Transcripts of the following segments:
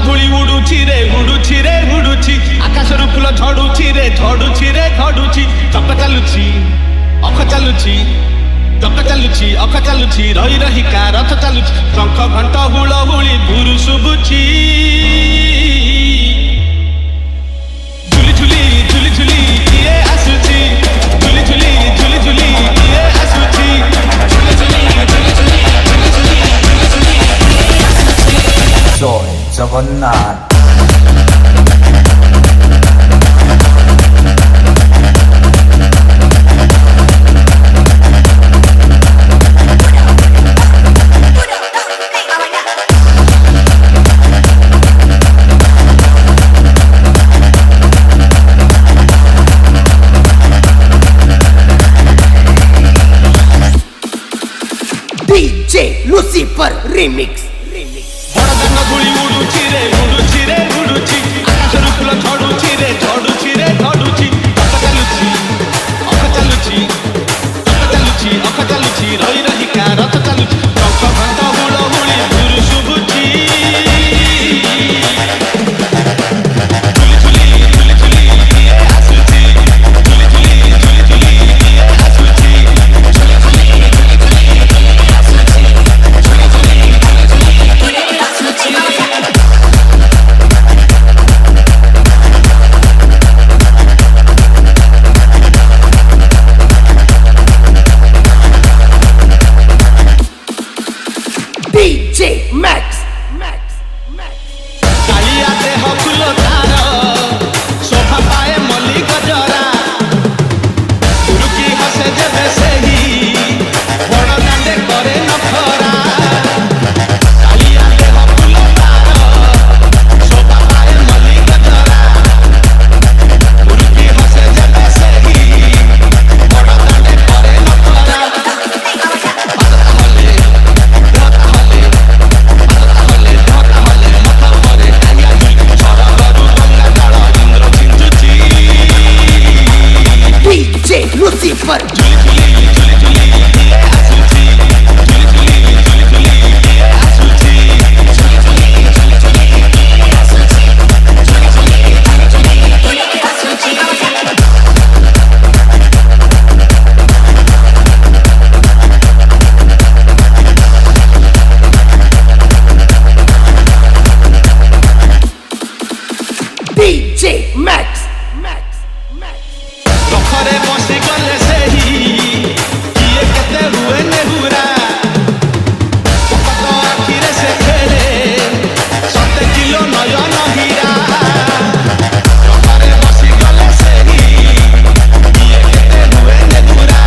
धूली उड़ुची रे उड़ुची रे उड़ुची आकाशरू फूल झड़ुची रे झड़ुची रे झड़ुची चक चालुची अख चालुची चक चालुची अख चालुची रही रही का रथ चालुची शंख घंट हुलहुली गुरु शुभुची झुली झुली झुली झुली किए आसुची झुली झुली झुली झुली किए आसुची झुली झुली झुली झुली झुली झुली झुली किए आसुची जय जगन्नाथ। DJ Lucifer Remix। बड़दान धूली उड़ुची रे उड़ुची रे उड़ुची आकाशरू फूल झड़ुची रे झड़ुची रे झड़ुची चक चालुची अख चालुची चक चालुची अख चालुची रही रही का रथ चालुची शंख घंट हुलहुली गुरु शुभुची झुली झुली झुली झुली किए आसुची झुली झुली झुली झुली किए आसुची झुली झुली झुली झुली किए आसुची झुली झुली झुली झुली किए आसुची DJ Max। कालिया देह फूल तार शोभा पाए मल्ली गजरा गुरुकी हसे जेबे सेही बड़ दांडे करे नखरा कालिया देह फूल तार शोभा पाए मल्ली गजरा गुरुकी हसे जेबे सेही बड़ दांडे करे नखरा DJ Lucifer। झुली झुली झुली झुली किए आसुची झुली झुली झुली झुली किए आसुची झुली झुली झुली झुली किए आसुची झुली झुली झुली झुली किए आसुची DJ Max। रखरे बसी गले सेही किए केते हुए नेहुरा पकत आखिरे से खेले 7 किलो नयन हीरा रखरे बसी गले सेही किए केते हुए नेहुरा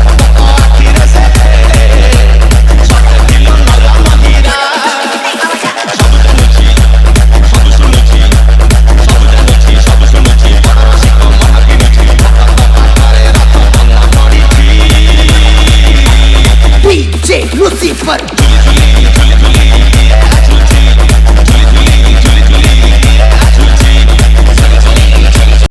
पकत आखिरे से खेले 7 किलो नयन हीरा सब जानुची सब शुणुची सब जानुची सब शुणुची बड़ रसिक मन किनुची पारे रथ बंधा पड़िची DJ Lucifer।